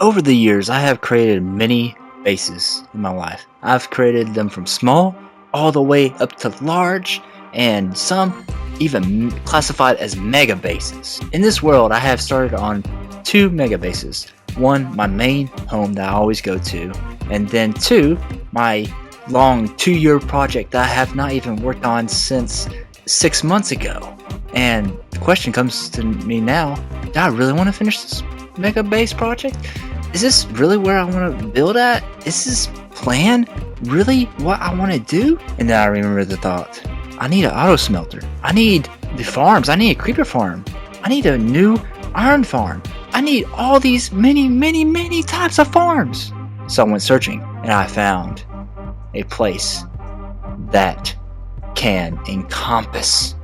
Over the years, I have created many bases in my life. I've created them from small all the way up to large, and some even classified as mega bases. In this world, I have started on two mega bases. One, my main home that I always go to, and then two, my long 2-year project that I have not even worked on since 6 months ago. And the question comes to me now, do I really want to finish this mega base project? Is this really where I want to build at? Is this plan really what I want to do? And then I remember the thought, I need an auto smelter. I need the farms. I need a creeper farm. I need a new iron farm. I need all these many types of farms. So I went searching and I found a place that can encompass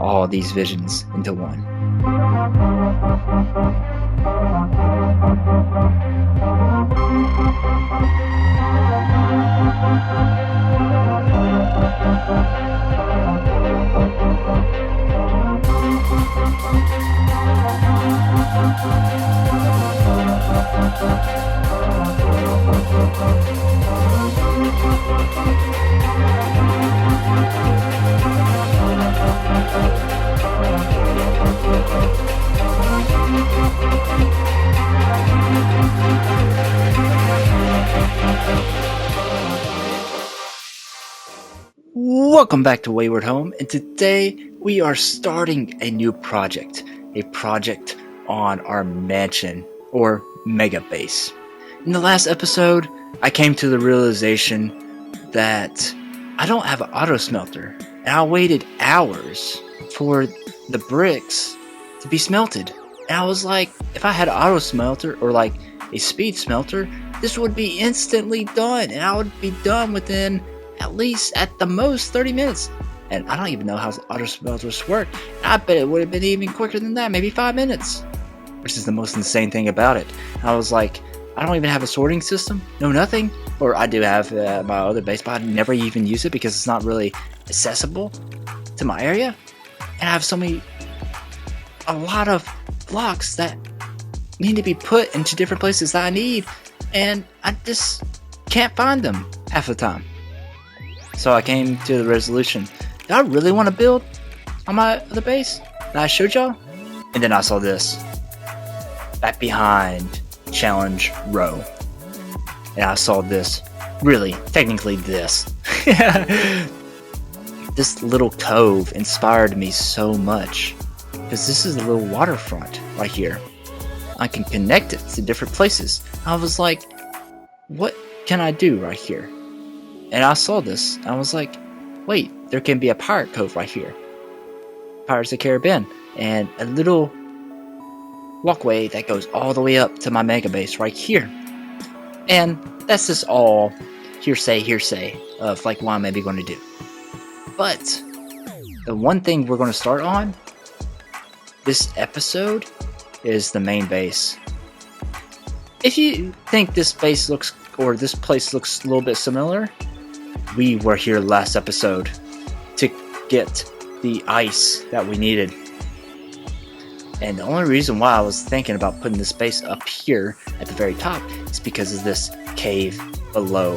all these visions into one. Welcome back to Wayward Home, and today we are starting a new project. A project on our mansion, or mega base. In the last episode, I came to the realization that I don't have an auto smelter, and I waited hours for the bricks to be smelted. And I was like, if I had an auto smelter, or like a speed smelter, this would be instantly done, and I would be done within at least at the most 30 minutes. And I don't even know how auto smelters work. I bet it would have been even quicker than that, maybe 5 minutes. Which is the most insane thing about it. I was like, I don't even have a sorting system, no nothing. Or I do have my other base, but I never even use it because it's not really accessible to my area. And I have a lot of blocks that need to be put into different places that I need. And I just can't find them half the time. So I came to the resolution, do I really want to build on my other base that I showed y'all? And then I saw this. Back behind challenge row. And I saw this. Really, technically this. This little cove inspired me so much. Because this is a little waterfront right here. I can connect it to different places. I was like, what can I do right here? And I saw this, and I was like, wait, there can be a pirate cove right here. Pirates of the Caribbean. And a little walkway that goes all the way up to my mega base right here. And that's just all hearsay of like what I'm maybe going to do. But the one thing we're going to start on this episode is the main base. If you think this place looks a little bit similar, we were here last episode to get the ice that we needed. And the only reason why I was thinking about putting this base up here at the very top is because of this cave below.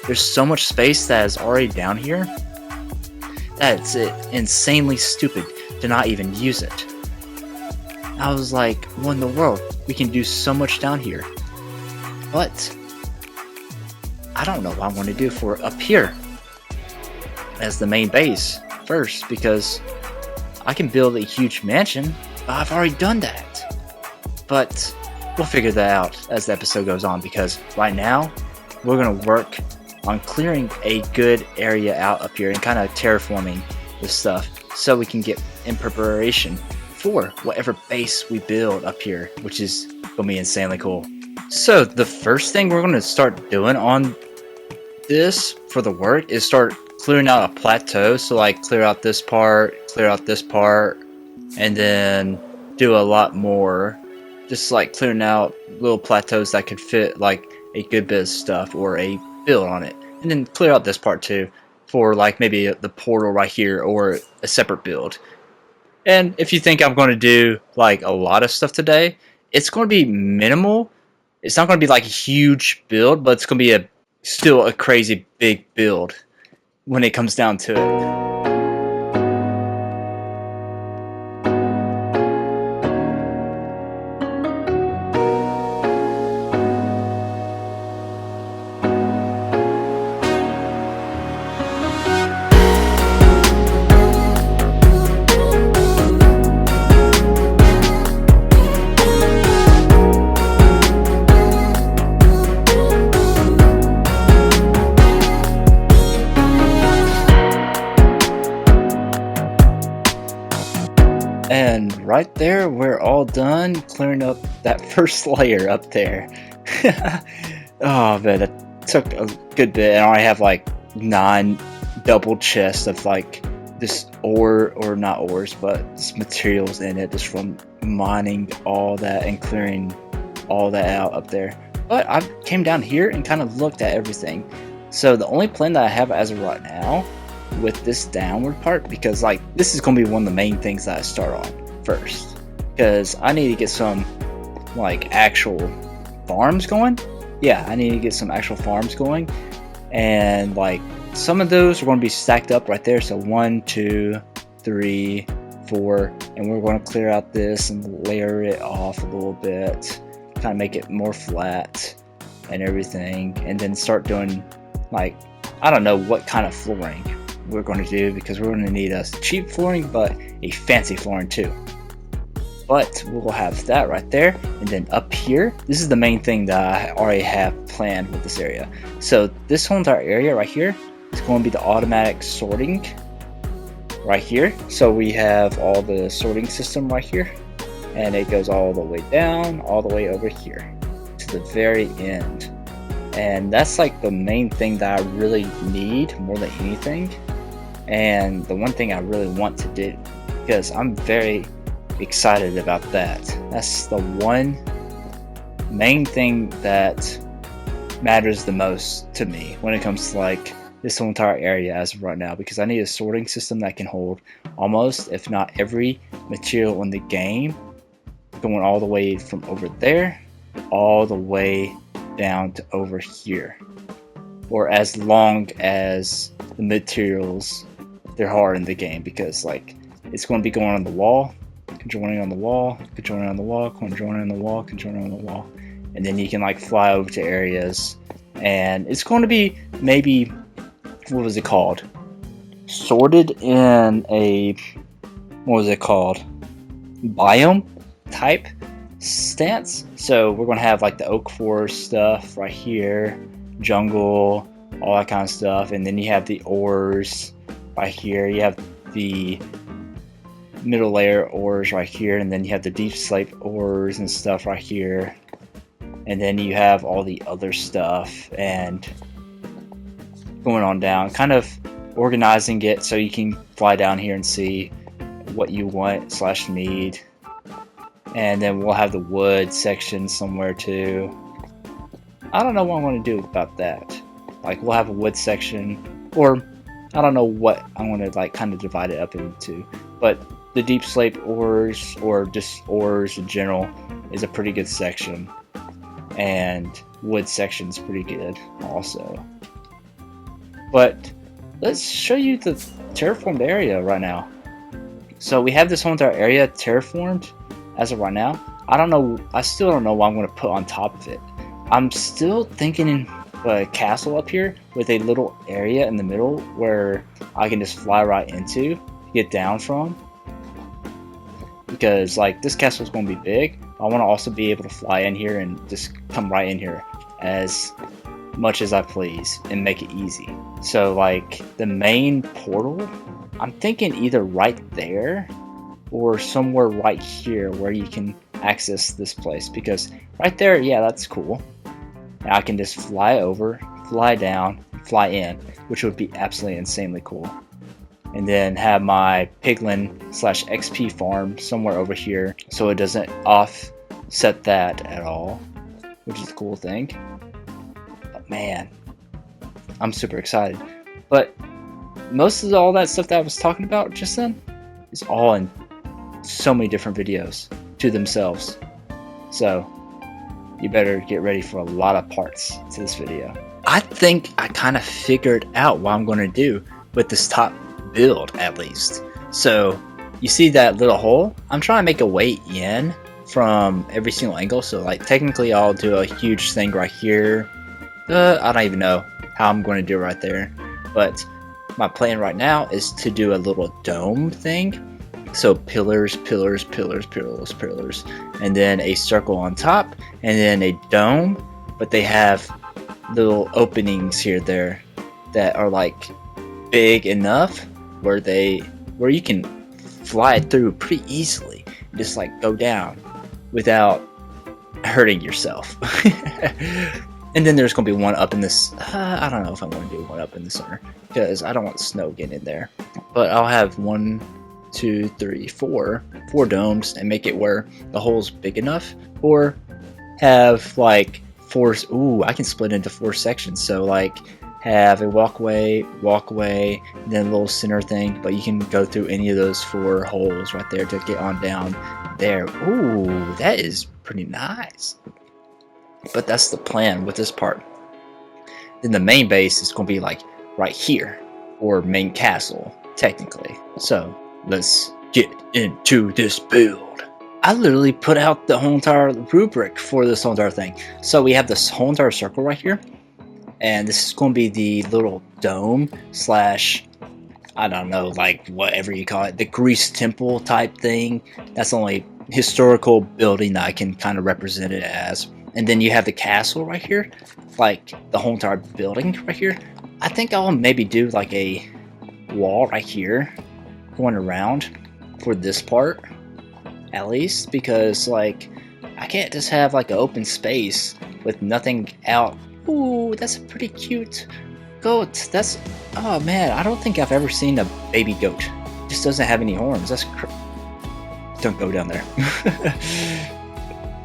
There's so much space that is already down here that it's insanely stupid to not even use it. I was like, what in the world? We can do so much down here. But I don't know what I want to do for up here as the main base first, because I can build a huge mansion, but I've already done that. But we'll figure that out as the episode goes on, because right now we're going to work on clearing a good area out up here and kind of terraforming this stuff so we can get in preparation for whatever base we build up here, which is going to be insanely cool. So the first thing we're going to start doing on this for the work is start clearing out a plateau. So like clear out this part, and then do a lot more. Just like clearing out little plateaus that could fit like a good bit of stuff or a build on it. And then clear out this part too for like maybe the portal right here or a separate build. And if you think I'm going to do like a lot of stuff today, it's going to be minimal. It's not going to be like a huge build, but it's going to be still a crazy big build when it comes down to it. And right there, we're all done clearing up that first layer up there. Oh man, that took a good bit, and I have like 9 double chests of like this ore, or not ores, but this materials in it, just from mining all that and clearing all that out up there. But I came down here and kind of looked at everything. So the only plan that I have as of right now with this downward part, because like this is going to be one of the main things that I start on first, because I need to get some like actual farms going. Yeah, I need to get some actual farms going, and like some of those are going to be stacked up right there. So 1, 2, 3, 4, and we're going to clear out this and layer it off a little bit, kind of make it more flat and everything, and then start doing like, I don't know what kind of flooring we're going to do, because we're going to need a cheap flooring but a fancy flooring too. But we'll have that right there, and then up here, this is the main thing that I already have planned with this area. So this whole entire area right here is going to be the automatic sorting right here. So we have all the sorting system right here, and it goes all the way down, all the way over here to the very end. And that's like the main thing that I really need more than anything, and the one thing I really want to do, because I'm very excited about that. That's the one main thing that matters the most to me when it comes to like this whole entire area as of right now, because I need a sorting system that can hold almost, if not every material in the game, going all the way from over there all the way down to over here, or as long as the materials there are in the game, because like it's going to be going on the wall, conjoining on the wall, conjoining on the wall, conjoining on the wall, conjoining on the wall, and then you can like fly over to areas, and it's going to be maybe, what was it called, sorted in a, what was it called, biome type stance. So we're going to have like the oak forest stuff right here, jungle, all that kind of stuff, and then you have the ores right here, you have the middle layer ores right here, and then you have the deep slate ores and stuff right here, and then you have all the other stuff, and going on down, kind of organizing it so you can fly down here and see what you want / need. And then we'll have the wood section somewhere too. I don't know what I'm going to do about that. Like we'll have a wood section, or I don't know what I'm going to like kind of divide it up into, but the deep slate ores, or just ores in general, is a pretty good section, and wood section is pretty good also. But let's show you the terraformed area right now. So we have this whole entire area terraformed as of right now. I still don't know what I'm going to put on top of it. I'm still thinking a castle up here with a little area in the middle where I can just fly right into, get down from, because like this castle is going to be big. I want to also be able to fly in here and just come right in here as much as I please and make it easy. So like the main portal, I'm thinking either right there or somewhere right here where you can access this place, because right there, yeah, that's cool. And I can just fly over, fly down, fly in, which would be absolutely insanely cool. And then have my piglin / XP farm somewhere over here, so it doesn't offset that at all, which is a cool thing. But man, I'm super excited. But most of all that stuff that I was talking about just then is all in so many different videos to themselves. So you better get ready for a lot of parts to this video. I think I kind of figured out what I'm going to do with this top build, at least. So you see that little hole? I'm trying to make a way in from every single angle. So like technically I'll do a huge thing right here. I don't even know how I'm going to do it right there, but my plan right now is to do a little dome thing. So pillars, pillars, pillars, pillars, pillars, and then a circle on top, and then a dome, but they have little openings here there that are like big enough where you can fly through pretty easily, just like go down without hurting yourself. And then there's gonna be one up in this. I don't know if I want to do one up in the center because I don't want snow getting in there. But I'll have 1, 2, 3, 4 domes and make it where the hole's big enough, or have like 4. Ooh, I can split into 4 sections. So like have a walkway, and then a little center thing. But you can go through any of those 4 holes right there to get on down there. Ooh, that is pretty nice. But that's the plan with this part. Then the main base is going to be like right here, or main castle technically. So let's get into this build. I literally put out the whole entire rubric for this whole entire thing. So we have this whole entire circle right here, and this is going to be the little dome slash, I don't know, like whatever you call it, the Greece temple type thing. That's the only historical building that I can kind of represent it as. And then you have the castle right here, like the whole entire building right here. I think I'll maybe do like a wall right here going around for this part, at least, because like I can't just have like an open space with nothing out. Ooh, that's a pretty cute goat. That's, oh man, I don't think I've ever seen a baby goat. It just doesn't have any horns. That's don't go down there.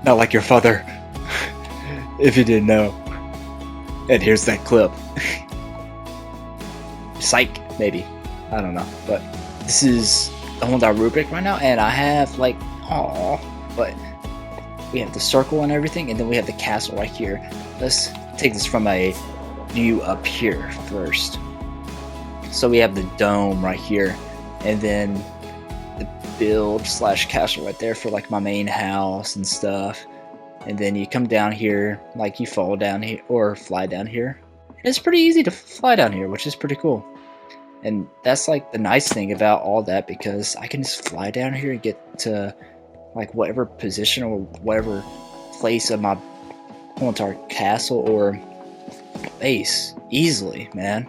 Not like your father. If you didn't know. And here's that clip. Psych, maybe. I don't know. But this is the whole entire rubric right now, and I have like, but we have the circle and everything, and then we have the castle right here. Let's take this from a view up here first. So we have the dome right here, and then the build slash castle right there for like my main house and stuff. And then you come down here, like you fall down here or fly down here. It's pretty easy to fly down here, which is pretty cool. And that's like the nice thing about all that, because I can just fly down here and get to like whatever position or whatever place of my whole entire castle or base easily, man.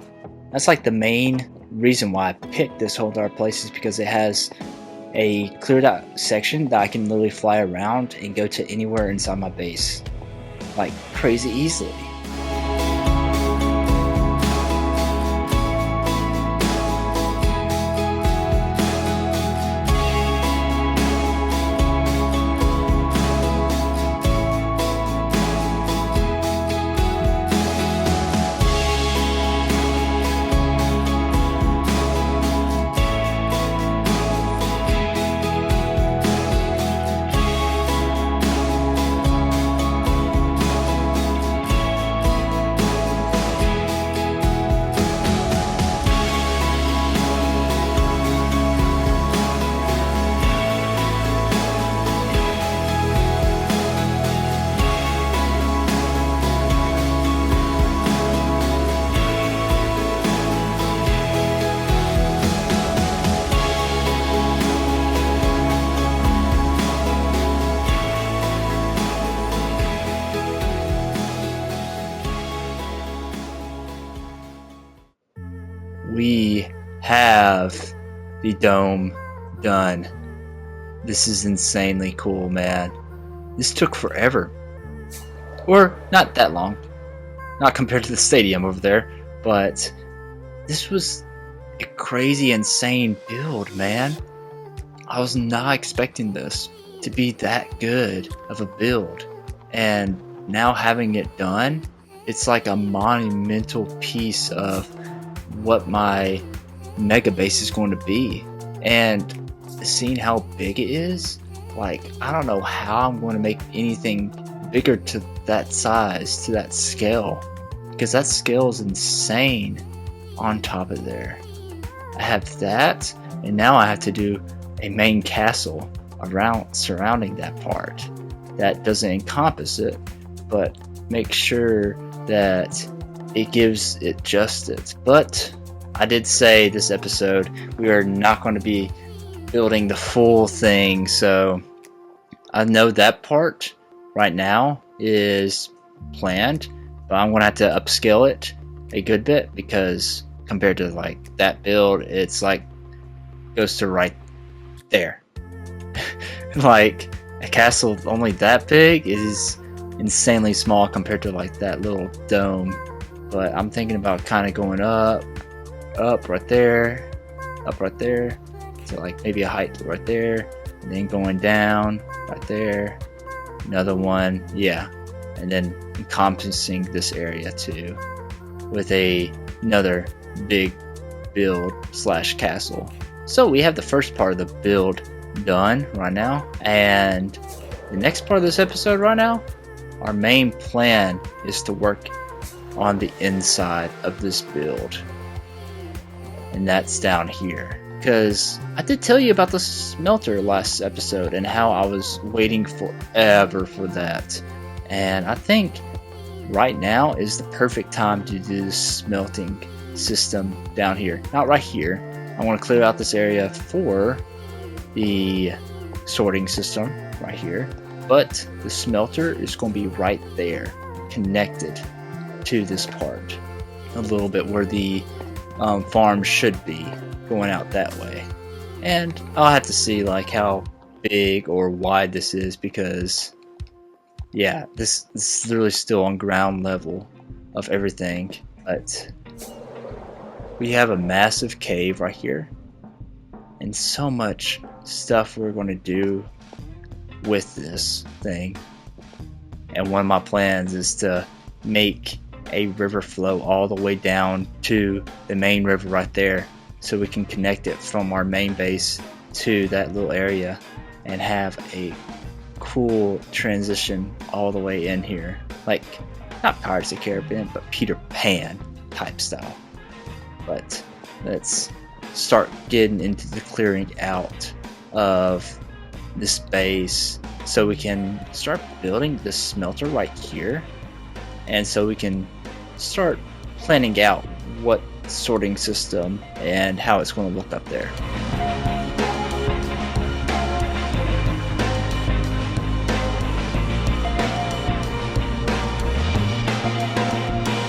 That's like the main reason why I picked this whole entire place, is because it has a cleared out section that I can literally fly around and go to anywhere inside my base like crazy easily. We have the dome done. This is insanely cool, man. This took forever. Or not that long. Not compared to the stadium over there, but this was a crazy, insane build, man. I was not expecting this to be that good of a build. And now having it done, it's like a monumental piece of what my mega base is going to be. And seeing how big it is, like, I don't know how I'm going to make anything bigger to that size, to that scale, because that scale is insane on top of there. I have that, and now I have to do a main castle around surrounding that part that doesn't encompass it, but make sure that it gives it justice. But I did say this episode we are not going to be building the full thing, so I know that part right now is planned, but I'm going to have to upscale it a good bit, because compared to like that build, it's like goes to right there. Like a castle only that big is insanely small compared to like that little dome. But I'm thinking about kind of going up right there, to like maybe a height right there, and then going down right there, another one, yeah, and then encompassing this area too with another big build / castle. So we have the first part of the build done right now, and the next part of this episode right now, our main plan is to work on the inside of this build, and that's down here, because I did tell you about the smelter last episode and how I was waiting forever for that, and I think right now is the perfect time to do the smelting system down here. Not right here. I want to clear out this area for the sorting system right here, but the smelter is going to be right there, connected to this part a little bit where the farm should be, going out that way. And I'll have to see like how big or wide this is, because yeah, this is literally still on ground level of everything. But we have a massive cave right here, and so much stuff we're going to do with this thing. And one of my plans is to make a river flow all the way down to the main river right there, so we can connect it from our main base to that little area and have a cool transition all the way in here, like not Pirates of the Caribbean, but Peter Pan type style. But let's start getting into the clearing out of this base so we can start building the smelter right here, and so we can start planning out what sorting system and how it's going to look up there.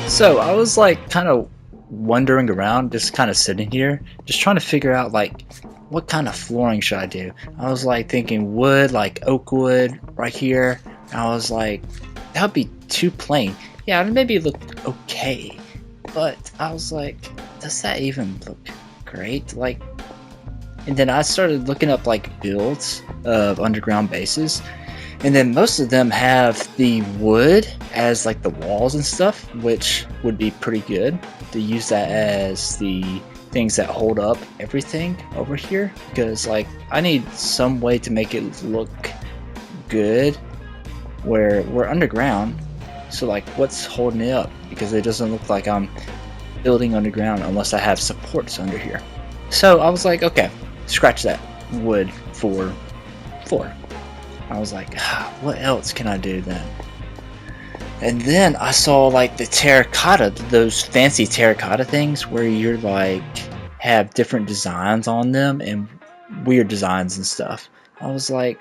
So I was like kind of wandering around, just kind of sitting here, just trying to figure out like what kind of flooring should I do. I was like thinking wood, like oak wood right here. And I was like, that would be too plain. Yeah, maybe it looked okay, but I was like, does that even look great? Like, and then I started looking up like builds of underground bases, and then most of them have the wood as like the walls and stuff, which would be pretty good to use that as the things that hold up everything over here, because like I need some way to make it look good where we're underground. So like what's holding it up, because it doesn't look like I'm building underground unless I have supports under here. So I was like, okay, scratch that wood for floor. I was like, what else can I do then? And then I saw like the terracotta, those fancy terracotta things where you're like have different designs on them and weird designs and stuff. I was like,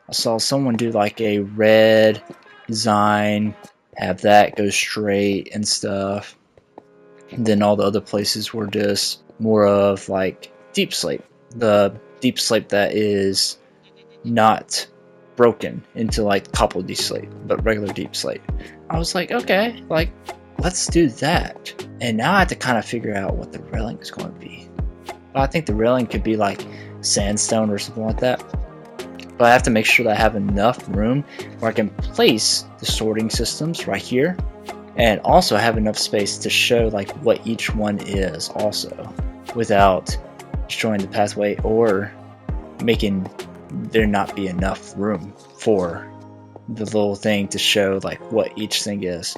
I saw someone do like a red design, have that go straight and stuff. And then all the other places were just more of like deep slate. The deep slate that is not broken into like cobbled deep slate, but regular deep slate. I was like, okay, like let's do that. And now I have to kind of figure out what the railing is going to be. But I think the railing could be like sandstone or something like that. But I have to make sure that I have enough room where I can place the sorting systems right here, and also have enough space to show like what each one is also, without destroying the pathway or making there not be enough room for the little thing to show like what each thing is.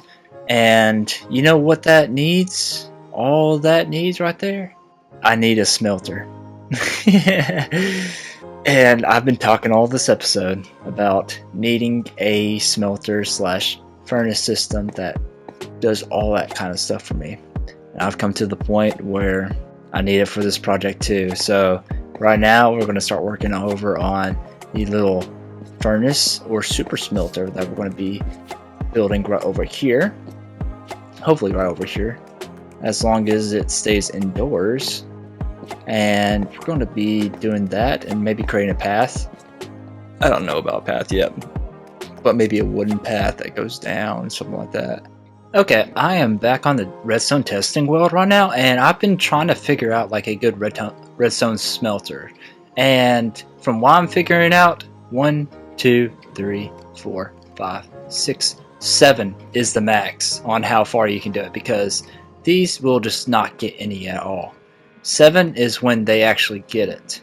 And you know what that needs? All that needs right there? I need a smelter. And I've been talking all this episode about needing a smelter slash furnace system that does all that kind of stuff for me. And I've come to the point where I need it for this project too. So right now we're going to start working over on the little furnace or super smelter that we're going to be building right over here. Hopefully right over here, as long as it stays indoors. And we're going to be doing that and maybe creating a path. I don't know about a path yet, but maybe a wooden path that goes down, something like that. Okay, I am back on the redstone testing world right now, and I've been trying to figure out like a good redstone smelter. And from what I'm figuring out, 1, 2, 3, 4, 5, 6, 7 is the max on how far you can do it, because these will just not get any at all. 7 is when they actually get it,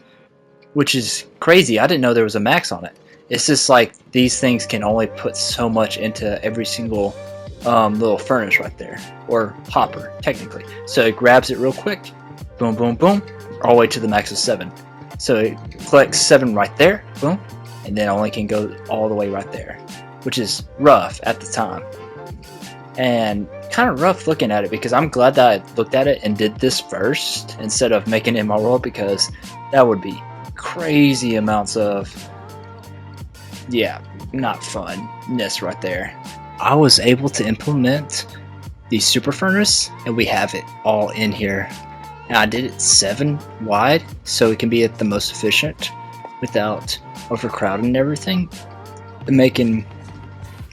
which is crazy. I didn't know there was a max on it. It's just like these things can only put so much into every single little furnace right there, or hopper technically. So it grabs it real quick, boom, boom, boom, all the way to the max of 7. So it collects 7 right there, boom, and then only can go all the way right there, which is rough at the time. And kind of rough looking at it, because I'm glad that I looked at it and did this first instead of making it in my world, because that would be crazy amounts of, yeah, not funness right there. I was able to implement the super furnace, and we have it all in here. And I did it 7 wide so it can be at the most efficient without overcrowding everything and making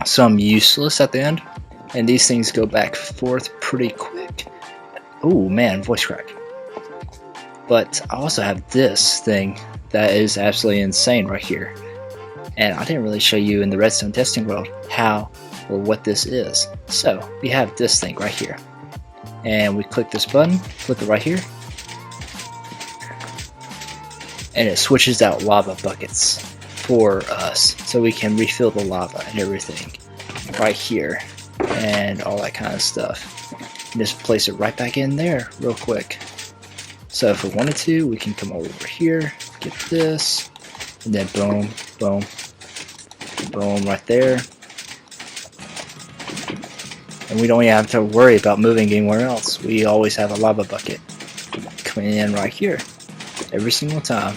some useless at the end. And these things go back and forth pretty quick. Oh man, voice crack. But I also have this thing that is absolutely insane right here. And I didn't really show you in the redstone testing world how or what this is. So we have this thing right here. And we click this button, flip it right here. And it switches out lava buckets for us, so we can refill the lava and everything right here. And all that kind of stuff. And just place it right back in there real quick. So if we wanted to, we can come over here, get this, and then boom, boom, boom right there. And we don't even have to worry about moving anywhere else. We always have a lava bucket coming in right here every single time.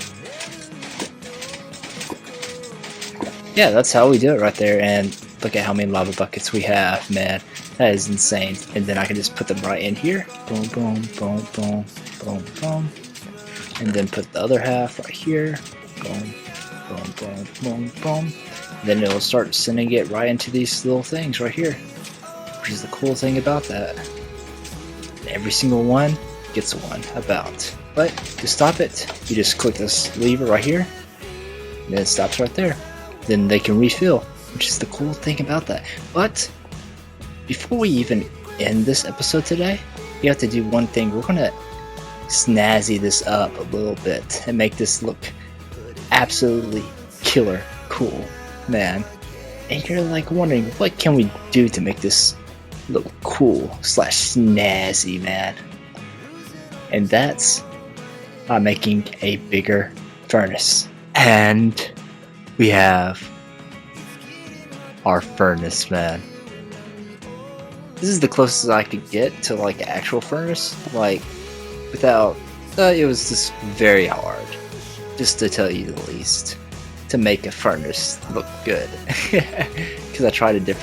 Yeah, that's how we do it right there. And look at how many lava buckets we have, man. That is insane. And then I can just put them right in here. Boom, boom, boom, boom, boom, boom. And then put the other half right here. Boom, boom, boom, boom, boom. And then it'll start sending it right into these little things right here, which is the cool thing about that. Every single one gets one about. But to stop it, you just click this lever right here, and then it stops right there. Then they can refill, which is the cool thing about that. But before we even end this episode today, we have to do one thing. We're gonna snazzy this up a little bit and make this look absolutely killer cool, man. And you're like wondering, what can we do to make this look cool slash snazzy, man? And that's by making a bigger furnace. And we have our furnace, man. This is the closest I could get to like an actual furnace, like without, it was just very hard, just to tell you the least, to make a furnace look good. Because I tried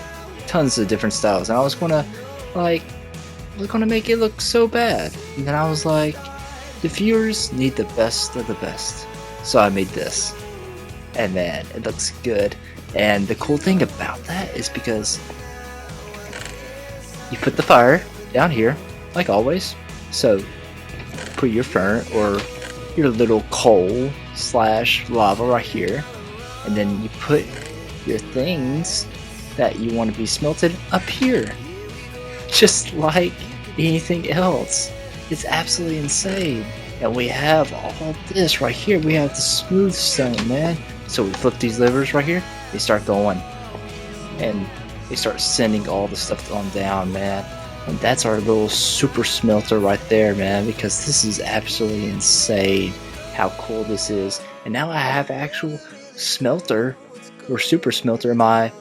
tons of different styles, and I was gonna make it look so bad, and then I was like, the viewers need the best of the best, so I made this, and man, it looks good. And the cool thing about that is because you put the fire down here, like always. So put your fern or your little coal slash lava right here, and then you put your things that you want to be smelted up here, just like anything else. It's absolutely insane. And we have all this right here. We have the smooth stone, man. So we flip these levers right here, they start going, and they start sending all the stuff on down, man. And that's our little super smelter right there, man, because this is absolutely insane how cool this is. And now I have actual smelter or super smelter in my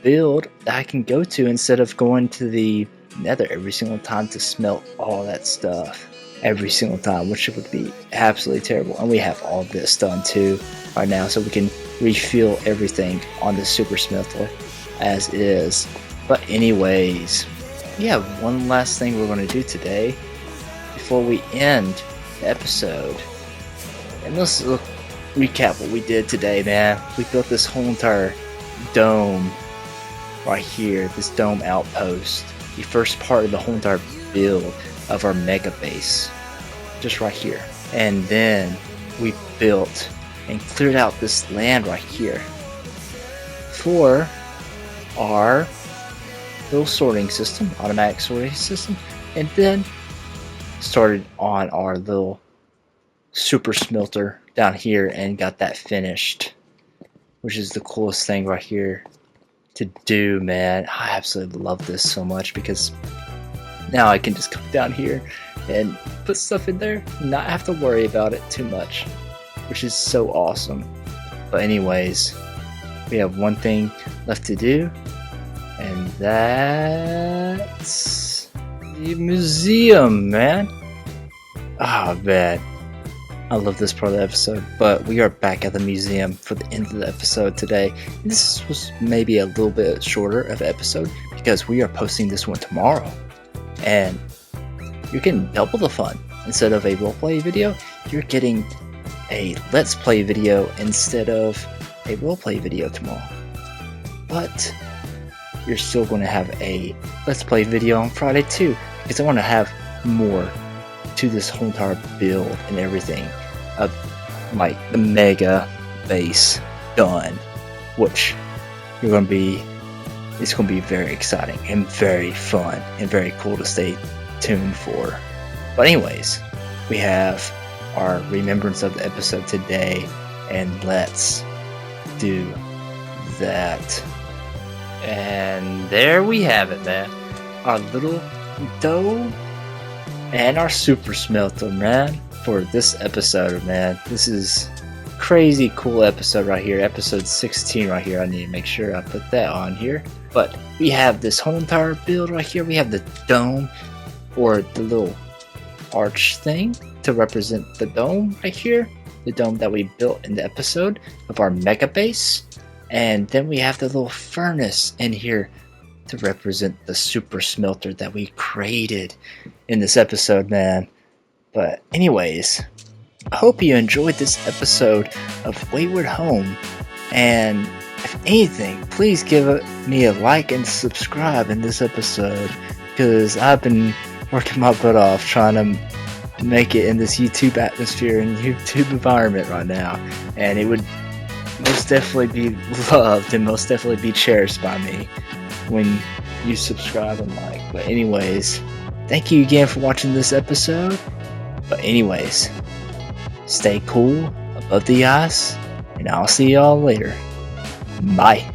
build that I can go to instead of going to the nether every single time to smelt all that stuff every single time, which would be absolutely terrible. And we have all this done too right now, so we can refill everything on the super smelter as is. But anyways, we have one last thing we're going to do today before we end the episode. And let's recap what we did today, man. We built this whole entire dome right here, this dome outpost, the first part of the whole entire build of our mega base, just right here. And then we built and cleared out this land right here for our little sorting system, automatic sorting system, and then started on our little super smelter down here and got that finished, which is the coolest thing right here to do, man. I absolutely love this so much because now I can just come down here and put stuff in there and not have to worry about it too much, which is so awesome. But anyways, we have one thing left to do, and that's the museum, man. Ah, man, I love this part of the episode. But we are back at the museum for the end of the episode today. This was maybe a little bit shorter of an episode because we are posting this one tomorrow, and you're getting double the fun. Instead of a roleplay video, you're getting a let's play video instead of a roleplay video tomorrow. But you're still going to have a let's play video on Friday too, because I want to have more to this whole entire build and everything of like the mega base done, which it's going to be very exciting and very fun and very cool to stay tuned for. But anyways, we have our remembrance of the episode today, and let's do that. And there we have it, man. Our little dome and our super smelter, man, for this episode, man. This is crazy cool episode right here, episode 16 right here. I need to make sure I put that on here. But we have this whole entire build right here. We have the dome, or the little arch thing to represent the dome right here, the dome that we built in the episode of our mega base. And then we have the little furnace in here to represent the super smelter that we created in this episode, man. But anyways, I hope you enjoyed this episode of Wayward Home, and if anything, please give me a like and subscribe in this episode, because I've been working my butt off trying to make it in this YouTube atmosphere and YouTube environment right now, and it would most definitely be loved and most definitely be cherished by me when you subscribe and like. But anyways, thank you again for watching this episode. But anyways, stay cool above the ice, and I'll see y'all later. Bye.